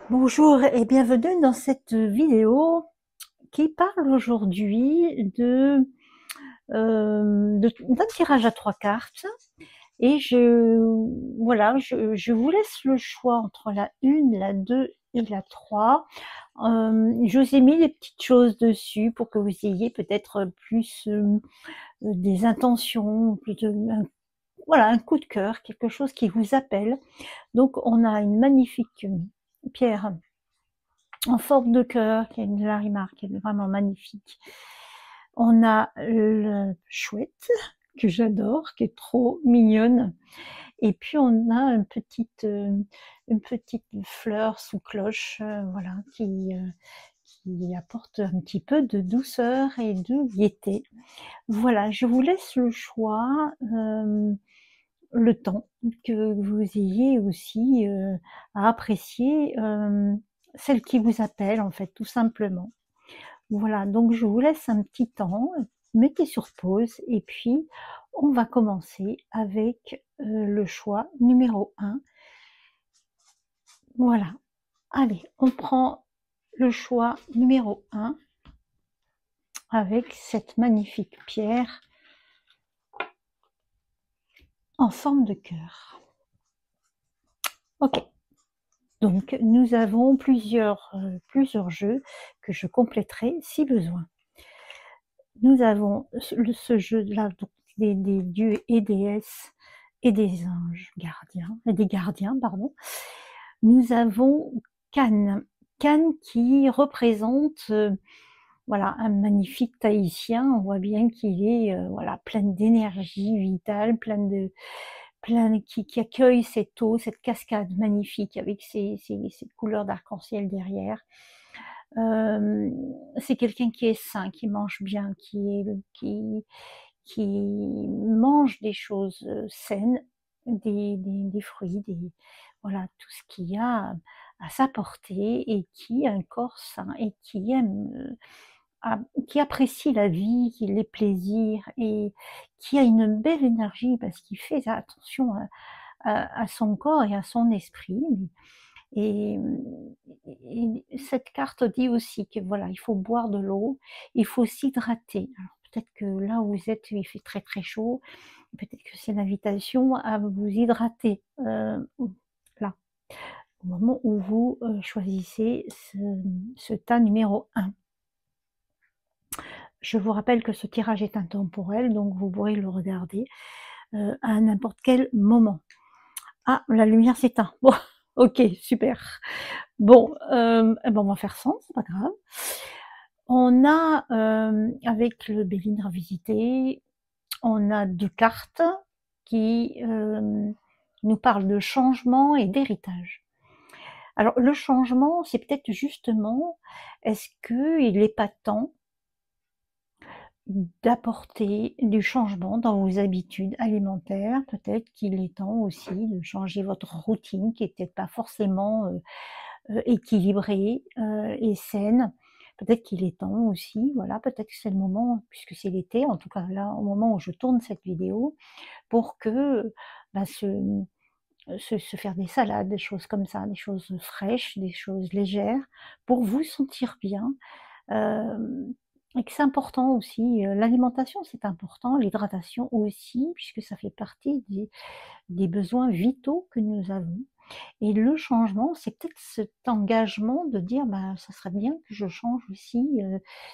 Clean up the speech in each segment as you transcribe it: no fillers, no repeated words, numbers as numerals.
Bonjour et bienvenue dans cette vidéo qui parle aujourd'hui d'un tirage à 3 cartes. Et je vous laisse le choix entre la 1, la 2 et la 3. Je vous ai mis des petites choses dessus pour que vous ayez peut-être plus des intentions, voilà, un coup de cœur, quelque chose qui vous appelle. Donc on a une magnifique pierre en forme de cœur, qui est une Larimar, qui est vraiment magnifique. On a le chouette, que j'adore, qui est trop mignonne. Et puis on a une petite fleur sous cloche, voilà, qui apporte un petit peu de douceur et de gaieté. Voilà, je vous laisse le choix, le temps que vous ayez aussi à apprécier celle qui vous appelle, en fait, tout simplement. Voilà, donc je vous laisse un petit temps, mettez sur pause et puis on va commencer avec le choix numéro 1. Voilà, allez, on prend le choix numéro 1 avec cette magnifique pierre en forme de cœur. Ok, donc nous avons plusieurs jeux que je compléterai si besoin. Nous avons ce jeu-là, des dieux et déesses et des anges gardiens, et des gardiens, pardon. Nous avons Cannes, Cannes qui représente voilà, un magnifique Tahitien. On voit bien qu'il est voilà, plein d'énergie vitale, qui accueille cette eau, cette cascade magnifique avec ces couleurs d'arc-en-ciel derrière. C'est quelqu'un qui est sain, qui mange bien, qui mange des choses saines, des fruits, voilà, tout ce qu'il y a à sa portée, et qui a un corps sain et qui aime, qui apprécie la vie, les plaisirs, et qui a une belle énergie parce qu'il fait attention à son corps et à son esprit. Et, et cette carte dit aussi que voilà, il faut boire de l'eau, il faut s'hydrater. Alors peut-être que là où vous êtes, il fait très très chaud, peut-être que c'est l'invitation à vous hydrater là, au moment où vous choisissez ce tas numéro 1. Je vous rappelle que ce tirage est intemporel, donc vous pourrez le regarder à n'importe quel moment. Ah, la lumière s'éteint. Bon, ok, super. Bon, eh ben on va faire sans, c'est pas grave. On a, avec le Béline Revisité, on a 2 cartes qui nous parlent de changement et d'héritage. Alors le changement, c'est peut-être justement, est-ce qu'il n'est pas temps d'apporter du changement dans vos habitudes alimentaires? Peut-être qu'il est temps aussi de changer votre routine qui est peut-être pas forcément équilibrée et saine. Peut-être qu'il est temps aussi, voilà, peut-être que c'est le moment, puisque c'est l'été, en tout cas là, au moment où je tourne cette vidéo, pour que bah, se faire des salades, des choses comme ça, des choses fraîches, des choses légères, pour vous sentir bien. Et que c'est important aussi, l'alimentation c'est important, l'hydratation aussi, puisque ça fait partie des besoins vitaux que nous avons. Et le changement, c'est peut-être cet engagement de dire: «Bah, ça serait bien que je change aussi,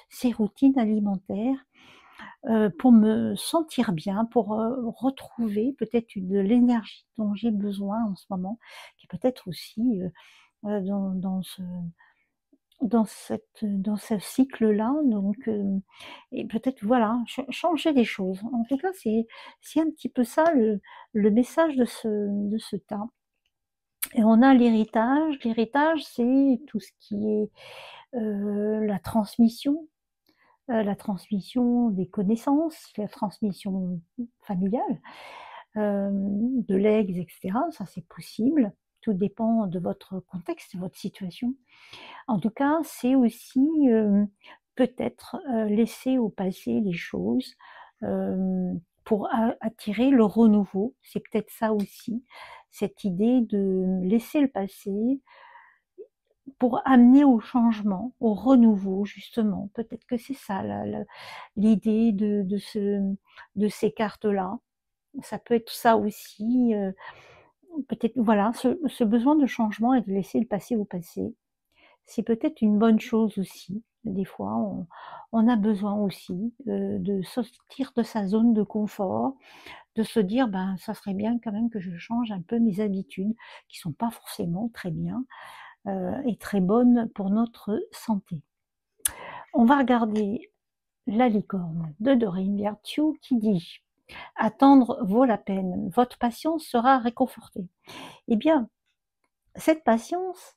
ces routines alimentaires, pour me sentir bien, pour, retrouver peut-être de l'énergie dont j'ai besoin en ce moment», qui est peut-être aussi, dans ce cycle-là, donc et peut-être voilà, changer des choses. En tout cas, c'est un petit peu ça le message de ce tas. Et on a l'héritage. L'héritage, c'est tout ce qui est la transmission des connaissances, la transmission familiale, de legs, et cetera. Ça, c'est possible. Tout dépend de votre contexte, de votre situation. En tout cas, c'est aussi, peut-être, laisser au passé les choses, pour attirer le renouveau. C'est peut-être ça aussi, cette idée de laisser le passé pour amener au changement, au renouveau justement. Peut-être que c'est ça l'idée de ces cartes-là. Ça peut être ça aussi, peut-être voilà, ce besoin de changement et de laisser le passé au passé. C'est peut-être une bonne chose aussi. Des fois, on a besoin aussi, de sortir de sa zone de confort, de se dire: «Ben, ça serait bien quand même que je change un peu mes habitudes», qui sont pas forcément très bien, et très bonnes pour notre santé. On va regarder la licorne de Doreen Virtue qui dit: «Attendre vaut la peine, votre patience sera réconfortée». Eh bien, cette patience,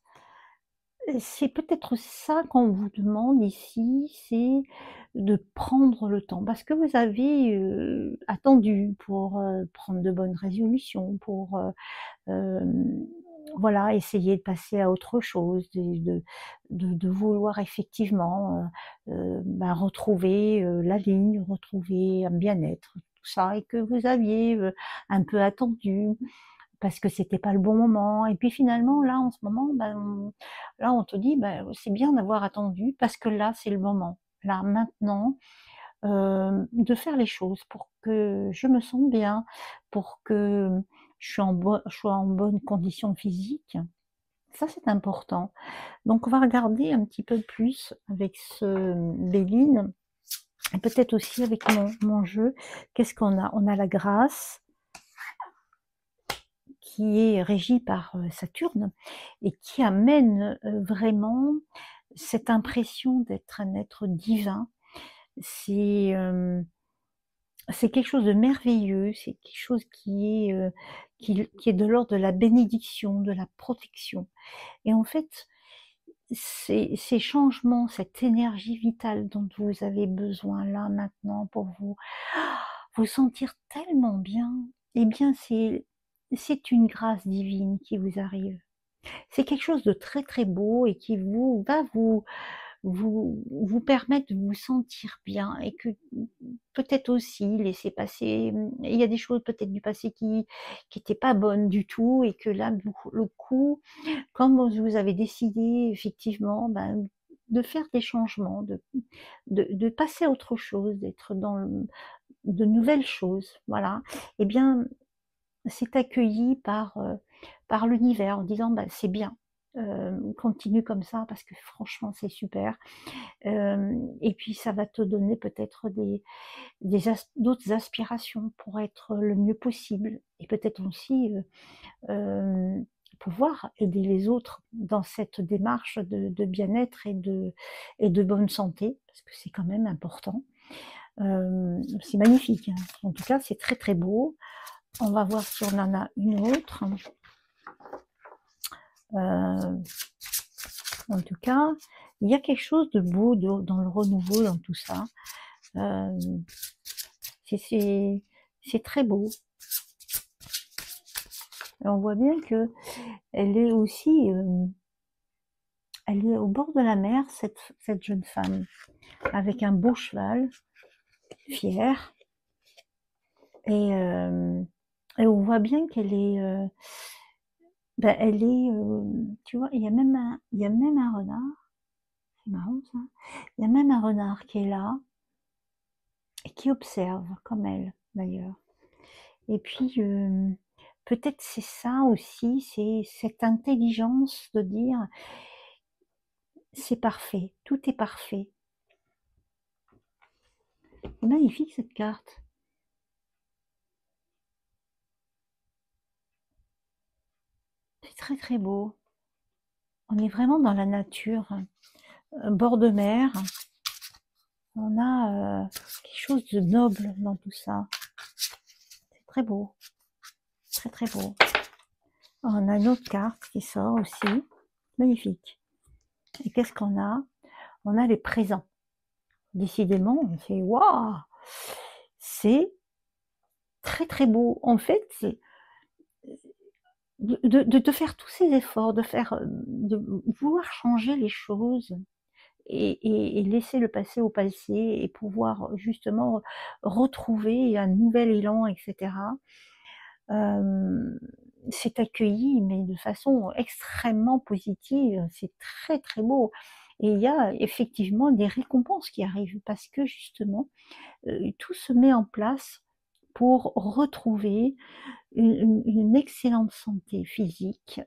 c'est peut-être ça qu'on vous demande ici, c'est de prendre le temps. Parce que vous avez, attendu pour, prendre de bonnes résolutions, pour, voilà, essayer de passer à autre chose, de vouloir effectivement, bah, retrouver, la ligne, retrouver un bien-être, tout ça et que vous aviez, un peu attendu parce que c'était pas le bon moment et puis finalement là, en ce moment, ben, là on te dit: «Bah, c'est bien d'avoir attendu parce que là, c'est le moment. Là, maintenant, de faire les choses pour que je me sente bien, pour que je sois en bonne condition physique». Ça, c'est important. Donc on va regarder un petit peu plus avec ce Béline et peut-être aussi avec mon jeu. Qu'est-ce qu'on a? On a la grâce qui est régie par, Saturne et qui amène, vraiment cette impression d'être un être divin. C'est, c'est quelque chose de merveilleux, c'est quelque chose qui est, qui est de l'ordre de la bénédiction, de la protection et en fait, ces changements, cette énergie vitale dont vous avez besoin là, maintenant, pour vous sentir tellement bien, eh bien, c'est une grâce divine qui vous arrive. C'est quelque chose de très, très beau et qui va vous permettre de vous sentir bien et que peut-être aussi laisser passer, il y a des choses peut-être du passé qui étaient pas bonnes du tout et que là, le coup, comme vous avez décidé effectivement, ben, de faire des changements, de passer à autre chose, d'être dans de nouvelles choses, voilà, eh bien, c'est accueilli par l'univers en disant: «Bah, c'est bien, continue comme ça parce que franchement c'est super». Et puis ça va te donner peut-être d'autres aspirations pour être le mieux possible et peut-être aussi, pouvoir aider les autres dans cette démarche de bien-être et de bonne santé, parce que c'est quand même important. C'est magnifique, hein. En tout cas, c'est très, très beau. On va voir si on en a une autre. Heu, En tout cas, il y a quelque chose de beau dans le renouveau, dans tout ça. Hem, c'est très beau et on voit bien qu'elle est aussi, elle est au bord de la mer, cette jeune femme, avec un beau cheval, fier et on voit bien qu'elle est, bah, elle est, tu vois? Il y a même un renard, c'est marrant ça. Il y a même un renard qui est là et qui observe comme elle, d'ailleurs et puis, peut-être c'est ça aussi, c'est cette intelligence de dire: «C'est parfait, tout est parfait». C'est magnifique cette carte. C'est très, très beau. On est vraiment dans la nature, bord de mer. On a, quelque chose de noble dans tout ça. C'est très beau, très, très beau. On a une autre carte qui sort aussi, magnifique. Et qu'est-ce qu'on a? On a les présents. Décidément, on fait: «Waouh!» C'est très, très beau. En fait, c'est de faire tous ces efforts, de faire, de vouloir changer les choses et laisser le passé au passé et pouvoir justement retrouver un nouvel élan et cetera. Hem, c'est accueilli, mais de façon extrêmement positive, c'est très, très beau et il y a effectivement des récompenses qui arrivent parce que justement, tout se met en place pour retrouver une excellente santé physique,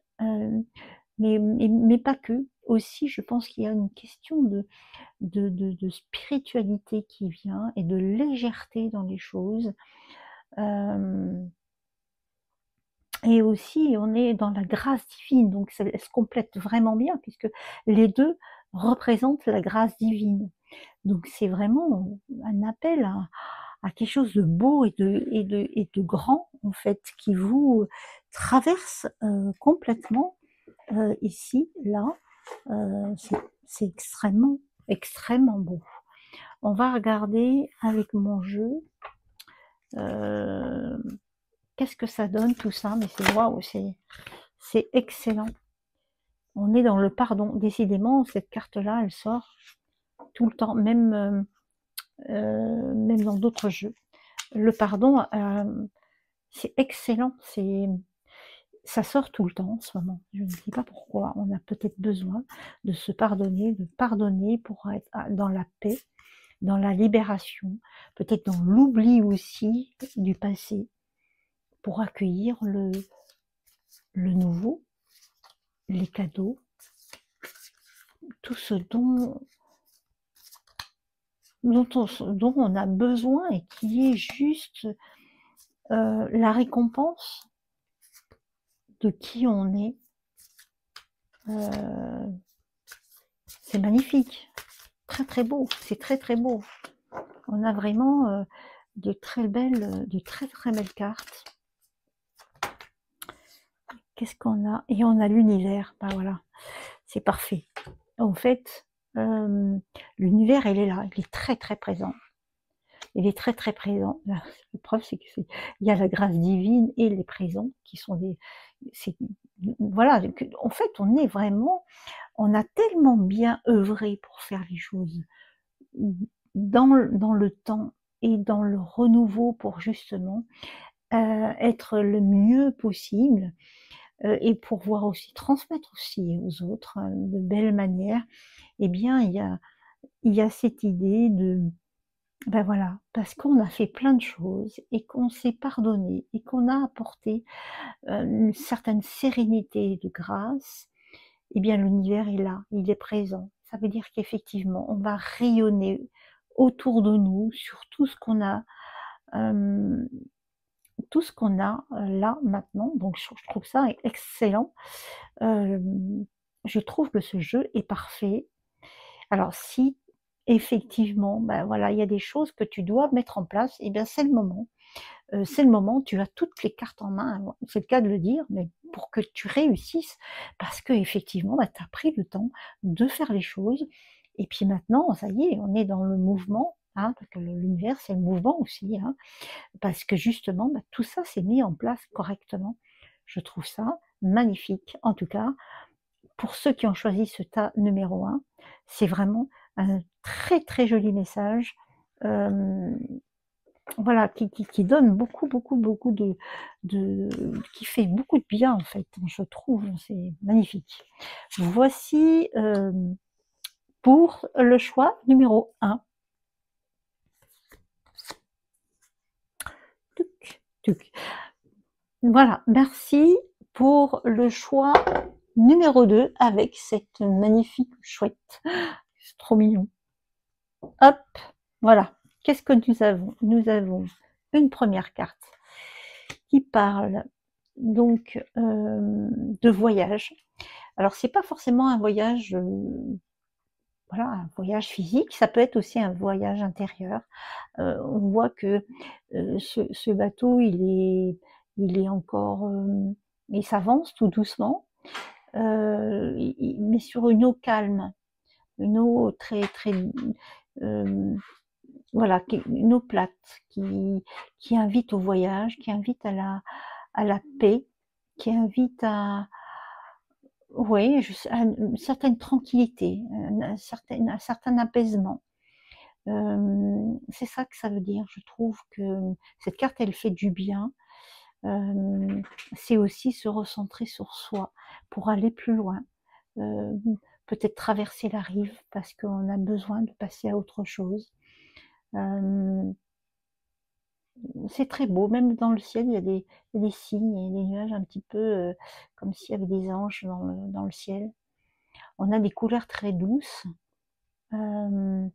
mais pas que. Aussi, je pense qu'il y a une question de spiritualité qui vient et de légèreté dans les choses, hem et aussi on est dans la grâce divine, donc ça elles se complètent vraiment bien puisque les 2 représentent la grâce divine. Donc c'est vraiment un appel à quelque chose de beau et de grand, en fait, qui vous traverse, complètement, ici, là, c'est extrêmement, extrêmement beau. On va regarder avec mon jeu, heu, qu'est-ce que ça donne tout ça? Mais c'est waouh, c'est excellent. On est dans le pardon. Décidément, cette carte-là, elle sort tout le temps, même dans d'autres jeux. Le pardon, c'est excellent, ça sort tout le temps en ce moment. Je ne sais pas pourquoi. On a peut-être besoin de se pardonner, de pardonner pour être dans la paix, dans la libération, peut-être dans l'oubli aussi du passé, pour accueillir le nouveau, les cadeaux, tout ce dont on a besoin et qui est juste la récompense de qui on est. C'est magnifique, très très beau, c'est très très beau. On a vraiment de très très belles cartes. Qu'est-ce qu'on a? Et on a l'univers, bah voilà, c'est parfait. En fait, l'univers, il est là, il est très très présent. Il est très très présent. La preuve, c'est qu'il y a la grâce divine et les présents qui sont voilà, en fait, on a tellement bien œuvré pour faire les choses dans le temps et dans le renouveau pour justement être le mieux possible et pouvoir aussi transmettre aussi aux autres de belles manières. Eh bien, il y a cette idée de, ben voilà, parce qu'on a fait plein de choses et qu'on s'est pardonné et qu'on a apporté une certaine sérénité de grâce, eh bien l'univers est là, il est présent. Ça veut dire qu'effectivement, on va rayonner autour de nous sur hem, tout ce qu'on a, là, maintenant. Donc je trouve ça excellent. Hem, je trouve que ce jeu est parfait. Alors si, effectivement, ben voilà, il y a des choses que tu dois mettre en place, eh bien c'est le moment. C'est le moment, tu as toutes les cartes en main, hein, c'est le cas de le dire, mais pour que tu réussisses, parce qu'effectivement, bah, tu as pris le temps de faire les choses et puis maintenant, ça y est, on est dans le mouvement, hein, parce que l'univers, c'est le mouvement aussi, hein, parce que justement, bah, tout ça s'est mis en place correctement. Je trouve ça magnifique. En tout cas, pour ceux qui ont choisi ce tas numéro 1, c'est vraiment un très, très joli message, hem voilà, qui donne beaucoup, beaucoup, beaucoup de qui fait beaucoup de bien, en fait, je trouve, c'est magnifique. Voici, pour le choix numéro 1. Tuc, tuc. Voilà, merci pour le choix numéro 2 avec cette magnifique chouette. C'est trop mignon. Hop, voilà. Qu'est-ce que nous avons? Nous avons une première carte qui parle donc de voyage. Alors c'est pas forcément un voyage, voilà, un voyage physique, ça peut être aussi un voyage intérieur. On voit que, ce bateau il est encore, il s'avance tout doucement, mais sur une eau calme, une eau très, très, hem, voilà, une eau plate qui invite au voyage, qui invite à la paix, qui invite à ouais, à une certaine tranquillité, un certain apaisement. C'est ça que ça veut dire. Je trouve que cette carte, elle fait du bien. c'est aussi se recentrer sur soi pour aller plus loin. Peut-être traverser la rive parce qu'on a besoin de passer à autre chose. Hem, c'est très beau, même dans le ciel, il y a des signes et des nuages un petit peu, comme s'il y avait des anges dans le ciel. On a des couleurs très douces, hem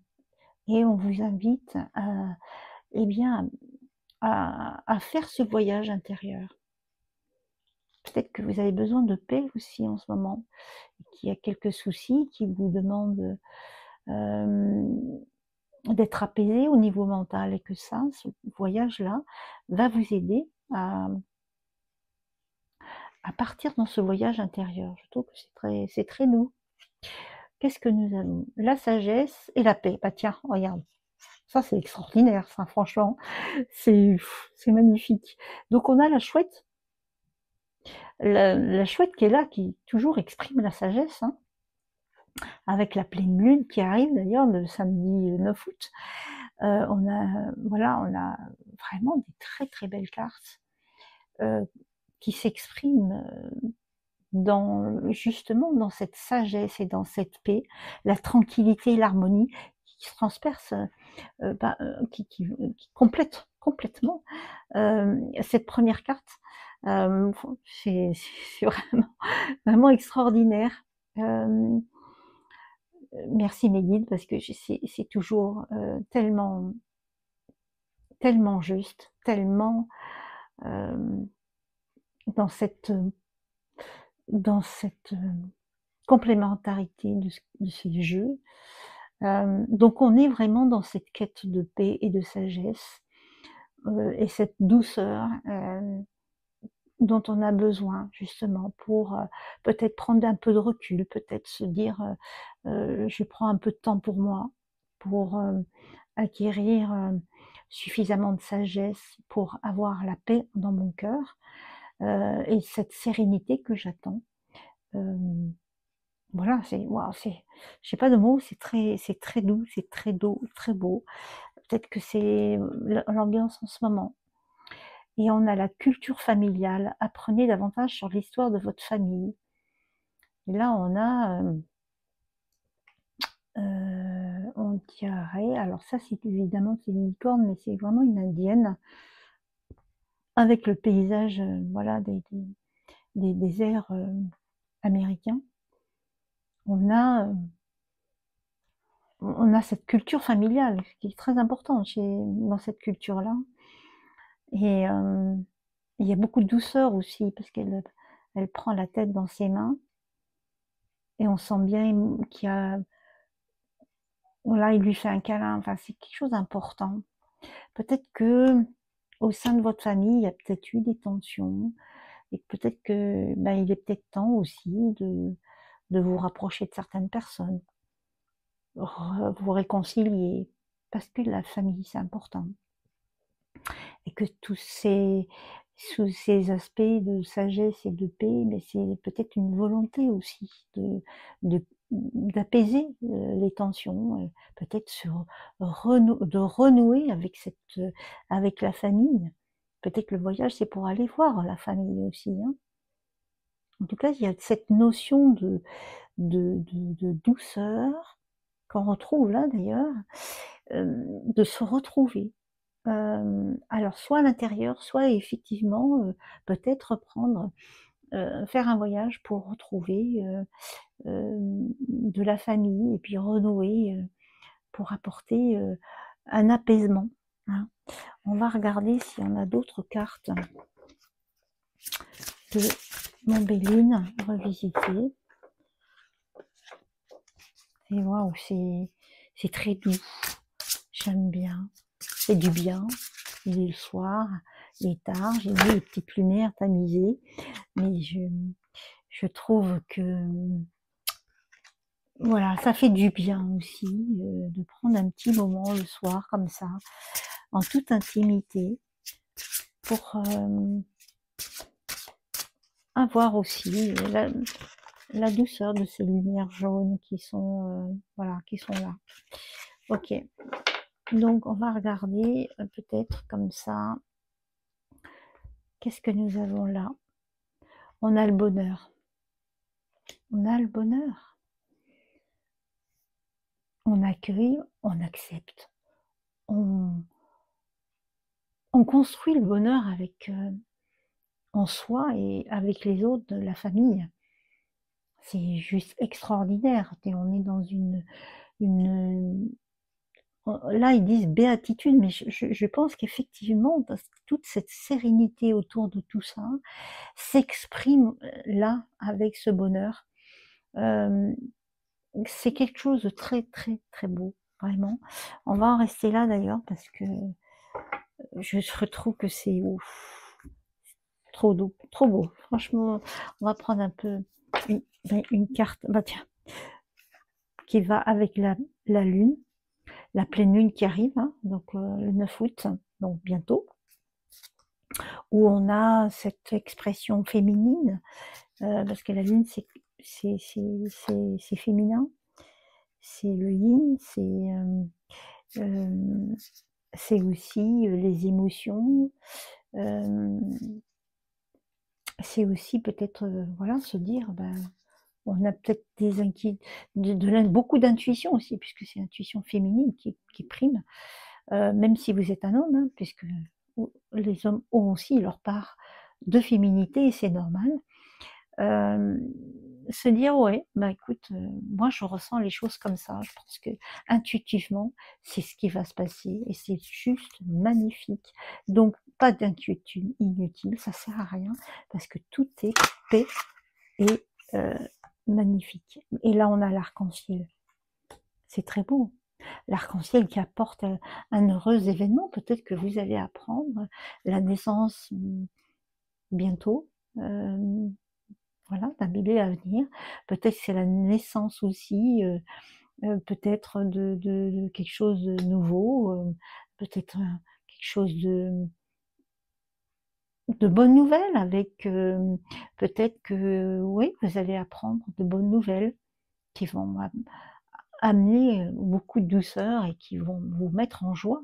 et on vous invite à, eh bien, à faire ce voyage intérieur. Peut-être que vous avez besoin de paix aussi en ce moment, qu'il y a quelques soucis qui vous demandent, hem, d'être apaisé au niveau mental et que ça, ce voyage-là, va vous aider à partir dans ce voyage intérieur. Je trouve que c'est très doux. Qu'est-ce que nous avons? La sagesse et la paix. Bah tiens, regarde, ça c'est extraordinaire ça, franchement, c'est magnifique. Donc on a la chouette qui est là, qui toujours exprime la sagesse, hein, avec la pleine lune qui arrive d'ailleurs le samedi 9 août. On a voilà, on a vraiment des très, très belles cartes, heu, qui s'expriment, justement dans cette sagesse et dans cette paix, la tranquillité et l'harmonie qui se transpercent, qui complètent complètement, cette première carte. C'est c'est vraiment vraiment extraordinaire. Hem, merci mes guides parce que c'est toujours, tellement juste, tellement, hem, dans cette complémentarité de ces jeux. Donc on est vraiment dans cette quête de paix et de sagesse, et cette douceur, dont on a besoin justement pour, peut-être prendre un peu de recul, peut-être se dire, «Je prends un peu de temps pour moi», pour, acquérir, suffisamment de sagesse pour avoir la paix dans mon cœur, et cette sérénité que j'attends. Hem, voilà, c'est waouh, j'ai pas de mots, c'est très doux, c'est très beau. Peut-être que c'est l'ambiance en ce moment. Et on a la culture familiale. Apprenez davantage sur l'histoire de votre famille. Et là, on a, on dirait, alors ça, c'est évidemment, c'est une licorne, mais c'est vraiment une indienne avec le paysage, voilà, des déserts, américains. On a, on a cette culture familiale, ce qui est très important dans cette culture-là. Et il y a beaucoup de douceur aussi parce elle prend la tête dans ses mains et on sent bien qu'il y a voilà, il lui fait un câlin, enfin, c'est quelque chose d'important. Peut-être que au sein de votre famille, il y a peut-être eu des tensions et que peut-être que, bah, il est peut-être temps aussi de vous rapprocher de certaines personnes, vous réconcilier, parce que la famille, c'est important. Et que sous ces aspects de sagesse et de paix, mais c'est peut-être une volonté aussi de d'apaiser, les tensions, peut-être de renouer avec avec la famille. Peut-être le voyage, c'est pour aller voir la famille aussi, hein. En tout cas, il y a cette notion de douceur qu'on retrouve là d'ailleurs, de se retrouver. Alors soit à l'intérieur, soit effectivement, peut-être faire un voyage pour retrouver, de la famille et puis renouer, pour apporter, un apaisement, hein. On va regarder s'il y en a d'autres cartes de Montbéline revisitées. Et waouh, c'est très doux, j'aime bien, c'est du bien. Il est le soir, il est tard, j'ai mis les petites lumières tamisées, mais je trouve que, voilà, ça fait du bien aussi, de prendre un petit moment le soir comme ça, en toute intimité, pour, avoir aussi, la douceur de ces lumières jaunes qui sont, voilà, qui sont là. OK, donc on va regarder, peut-être comme ça Qu'est-ce que nous avons là? On a le bonheur. On a le bonheur. On accueille, on accepte. On construit le bonheur avec, en soi et avec les autres de la famille. C'est juste extraordinaire. On est dans une là, ils disent béatitude, mais je pense qu'effectivement, parce que toute cette sérénité autour de tout ça s'exprime là, avec ce bonheur. C'est quelque chose de très, très, très beau, vraiment. On va en rester là d'ailleurs, parce que je trouve que c'est ouf, trop doux, trop beau. Franchement, on va prendre un peu une carte, bah tiens, qui va avec la lune, la pleine lune qui arrive, hein, donc le 9 août, donc bientôt, où on a cette expression féminine, parce que la lune, c'est féminin, c'est le yin, c'est aussi les émotions, c'est aussi peut-être, voilà, se dire, ben, on a peut-être des beaucoup d'intuition aussi, puisque c'est l'intuition féminine qui prime, même si vous êtes un homme, hein, puisque les hommes ont aussi leur part de féminité et c'est normal. Se dire: «Ouais, bah, écoute, moi je ressens les choses comme ça, je pense que intuitivement c'est ce qui va se passer et c'est juste magnifique». Donc pas d'inquiétude inutile, ça sert à rien parce que tout est paix et magnifique. Et là, on a l'arc-en-ciel. C'est très beau. L'arc-en-ciel qui apporte un heureux événement. Peut-être que vous allez apprendre la naissance bientôt, voilà, d'un bébé à venir. Peut-être que c'est la naissance aussi, peut-être de quelque chose de nouveau, peut-être quelque chose de bonnes nouvelles avec, peut-être que, oui, vous allez apprendre de bonnes nouvelles qui vont amener beaucoup de douceur et qui vont vous mettre en joie,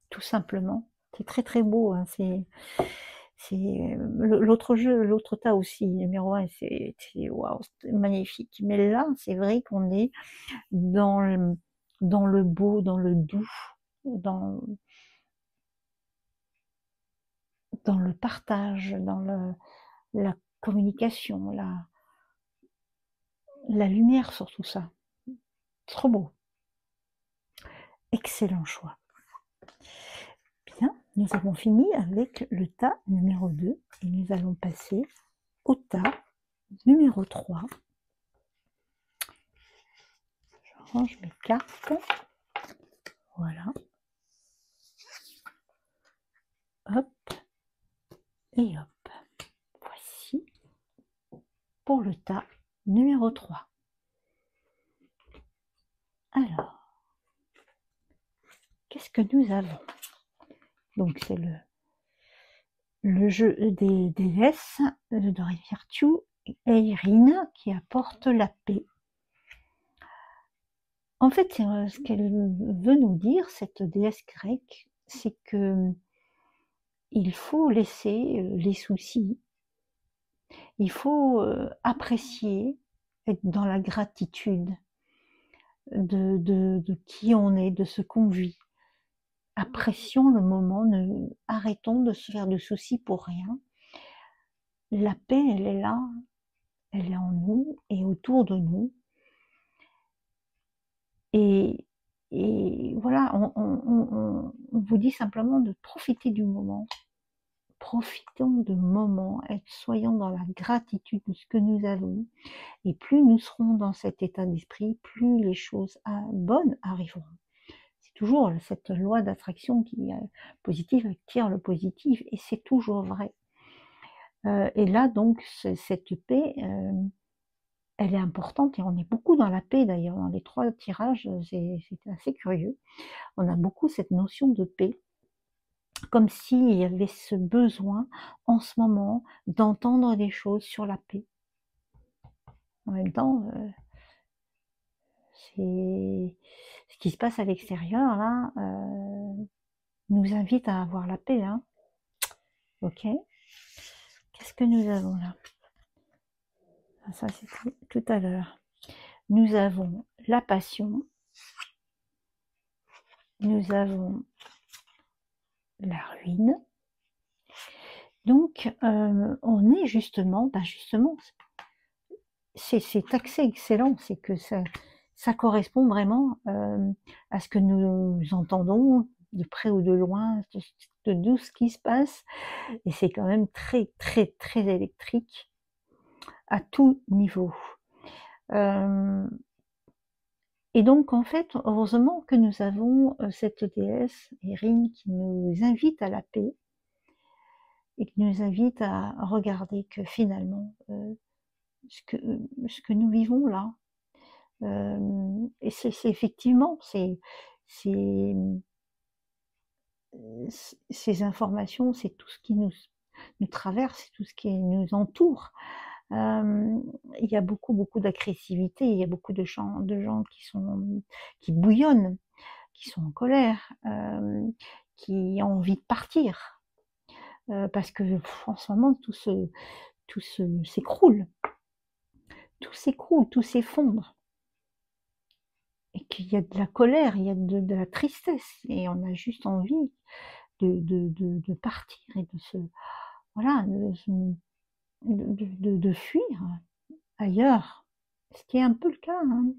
tout simplement. C'est très, très beau, hein, l'autre jeu, l'autre tas aussi, numéro 1, c'est waouh, c'est magnifique. Mais là, c'est vrai qu'on est dans le beau, dans le doux, dans le partage, dans la communication, la lumière sur tout ça. Trop beau. Excellent choix. Bien, nous avons fini avec le tas numéro 2 et nous allons passer au tas numéro 3. Je range mes cartes. Voilà. Hop. Et hop. Voici pour le tas numéro 3. Alors, qu'est-ce que nous avons? Donc c'est le jeu des déesses de Rivirtu et Eirine qui apporte la paix. En fait, ce qu'elle veut nous dire, cette déesse grecque, c'est que il faut laisser les soucis, il faut apprécier, être dans la gratitude de qui on est, de ce qu'on vit. Apprécions le moment, arrêtons de se faire de soucis pour rien. La paix, elle est là, elle est en nous et autour de nous. Et, voilà, on vous dit simplement de profiter du moment. Profitons de moment, soyons dans la gratitude de ce que nous avons. Et plus nous serons dans cet état d'esprit, plus les choses bonnes arriveront. C'est toujours cette loi d'attraction qui est positive attire le positif, et c'est toujours vrai. Et là, donc, cette paix, elle est importante, et on est beaucoup dans la paix d'ailleurs. Dans les 3 tirages, c'est assez curieux. On a beaucoup cette notion de paix, comme s'il y avait ce besoin en ce moment d'entendre des choses sur la paix. En même temps, ce qui se passe à l'extérieur là nous invite à avoir la paix, hein. Ok. Qu'est-ce que nous avons là? Ah, ça, c'était tout à l'heure. Nous avons la passion. Nous avons la ruine. Donc, on est justement, c'est axé excellent, c'est que ça correspond vraiment à ce que nous entendons de près ou de loin, de tout ce qui se passe, et c'est quand même très, très, très électrique à tout niveau. Et donc, en fait, heureusement que nous avons cette déesse, Erin, qui nous invite à la paix, et qui nous invite à regarder que finalement, ce que nous vivons là, et c'est effectivement, c'est, ces informations, c'est tout ce qui nous traverse, c'est tout ce qui nous entoure. Il y a beaucoup, beaucoup d'agressivité, il y a beaucoup de gens qui bouillonnent, qui sont en colère, qui ont envie de partir, parce que en ce moment tout s'écroule, tout s'effondre, et qu'il y a de la colère, il y a de la tristesse, et on a juste envie de partir et de se, voilà, de fuir ailleurs, ce qui est un peu le cas, hein.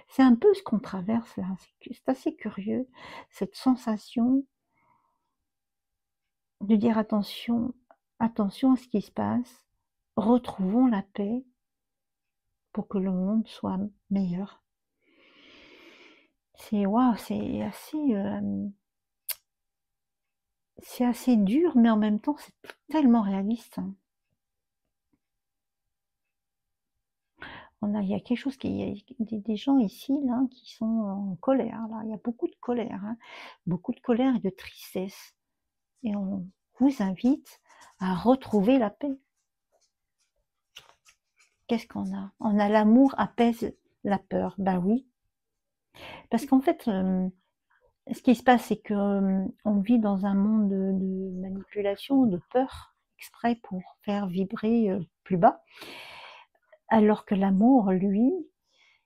C'est un peu ce qu'on traverse là, c'est assez curieux, cette sensation de dire attention, attention à ce qui se passe, retrouvons la paix pour que le monde soit meilleur. C'est waouh, c'est assez dur, mais en même temps c'est tellement réaliste, hein. Il y a quelque chose il y a des gens ici là qui sont en colère là, il y a beaucoup de colère, hein, beaucoup de colère et de tristesse, et on vous invite à retrouver la paix. Qu'est-ce qu'on a? On a l'amour apaise la peur. Ben oui, parce qu'en fait, ce qui se passe, c'est que on vit dans un monde de manipulation, de peur, exprès pour faire vibrer plus bas, alors que l'amour, lui,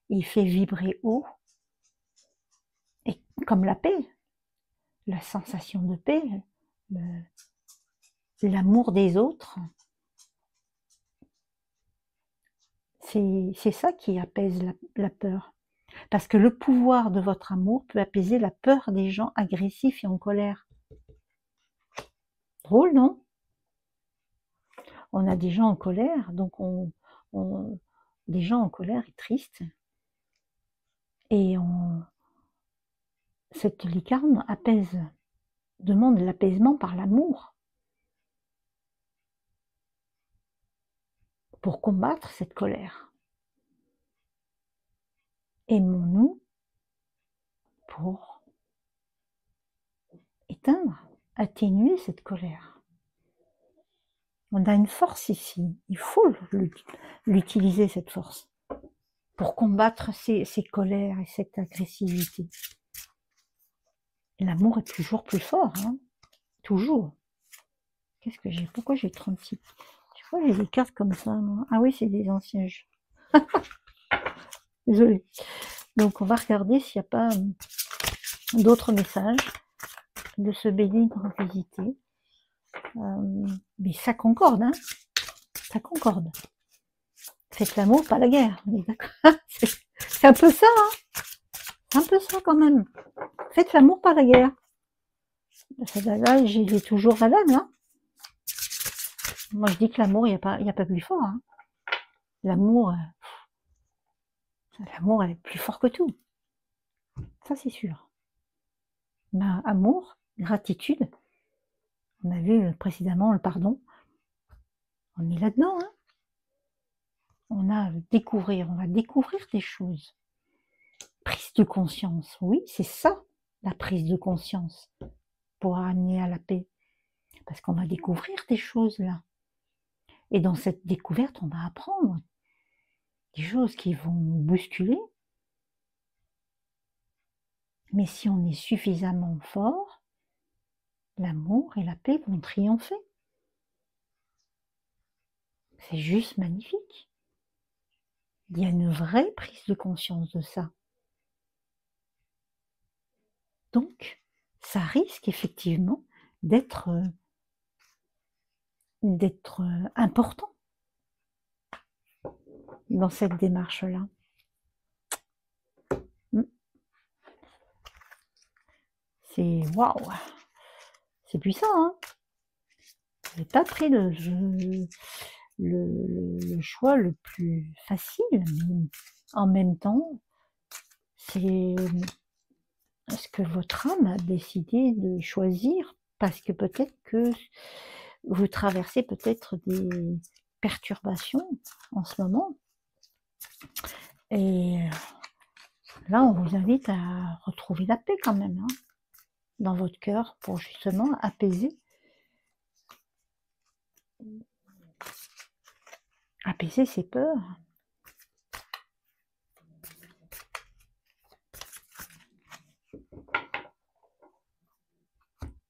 il fait vibrer haut, et comme la paix, la sensation de paix, l'amour des autres, c'est ça qui apaise la peur. Parce que le pouvoir de votre amour peut apaiser la peur des gens agressifs et en colère. Drôle, non? On a des gens en colère, donc des gens en colère et tristes, et cette licarne demande l'apaisement par l'amour pour combattre cette colère. Aimons-nous pour éteindre, atténuer cette colère. On a une force ici, il faut l'utiliser, cette force, pour combattre ces colères et cette agressivité. L'amour est toujours plus fort, hein, toujours. Qu'est-ce que j'ai? Pourquoi j'ai 36? Tu vois, j'ai des cartes comme ça, moi. Ah oui, c'est des anciens jeux. Désolée. Donc, on va regarder s'il n'y a pas d'autres messages de ce bénigre visité. Mais ça concorde, hein. Ça concorde. Faites l'amour, pas la guerre. On est d'accord? C'est un peu ça, hein. C'est un peu ça quand même. Faites l'amour, pas la guerre. Là, j'ai toujours la dame, là. Moi, je dis que l'amour, il n'y a pas plus fort, hein. L'amour est plus fort que tout. Ça, c'est sûr. Ben, amour, gratitude. On a vu précédemment le pardon. On est là-dedans, hein. On va découvrir des choses. Prise de conscience, oui, c'est ça, la prise de conscience, pour amener à la paix. Parce qu'on va découvrir des choses là. Et dans cette découverte, on va apprendre des choses qui vont nous bousculer. Mais si on est suffisamment fort, l'amour et la paix vont triompher. C'est juste magnifique. Il y a une vraie prise de conscience de ça. Donc, ça risque effectivement d'être important dans cette démarche-là. C'est waouh! C'est puissant, hein? Vous n'avez pas pris le choix le plus facile, mais en même temps, c'est ce que votre âme a décidé de choisir parce que peut-être que vous traversez peut-être des perturbations en ce moment. Et là, on vous invite à retrouver la paix quand même, hein, dans votre cœur pour justement apaiser ses peurs.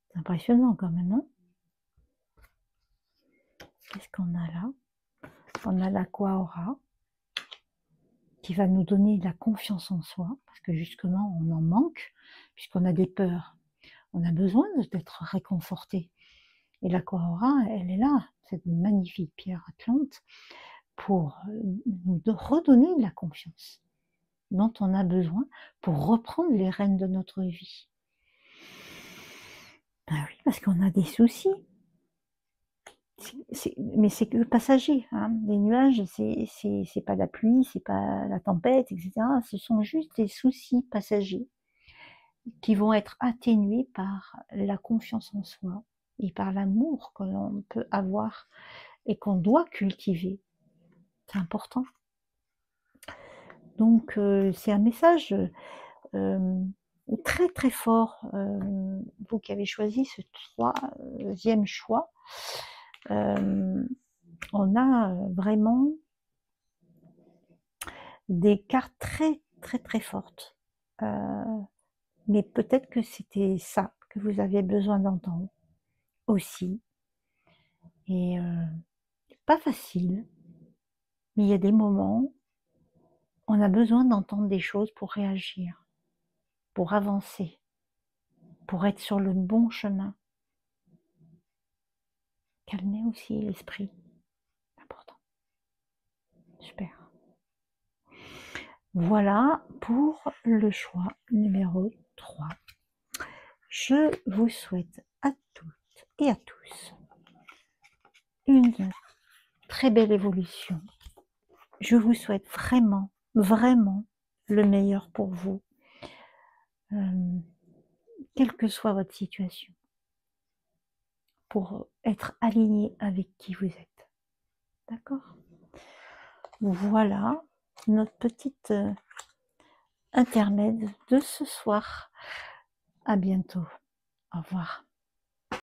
C'est impressionnant quand même, hein? Qu'est-ce qu'on a là? On a l'Aqua-Aura qui va nous donner de la confiance en soi, parce que justement, on en manque, puisqu'on a des peurs. On a besoin d'être réconforté. Et l'Aqua-Aura, elle est là, cette magnifique pierre atlante, pour nous redonner de la confiance dont on a besoin pour reprendre les rênes de notre vie. Ben oui, parce qu'on a des soucis. Mais c'est que passager, hein. Les nuages, c'est pas la pluie, c'est pas la tempête, etc. Ce sont juste des soucis passagers qui vont être atténués par la confiance en soi et par l'amour que l'on peut avoir et qu'on doit cultiver. C'est important. Donc, c'est un message très très fort, vous qui avez choisi ce troisième choix. On a vraiment des cartes très très très fortes. Mais peut-être que c'était ça que vous aviez besoin d'entendre aussi. Et pas facile, mais il y a des moments, on a besoin d'entendre des choses pour réagir, pour avancer, pour être sur le bon chemin. Calmer aussi l'esprit, important. Super. Voilà pour le choix numéro 3. Je vous souhaite à toutes et à tous une très belle évolution. Je vous souhaite vraiment, vraiment le meilleur pour vous, quelle que soit votre situation, pour être aligné avec qui vous êtes. D'accord? Voilà notre petite intermède de ce soir. À bientôt. Au revoir.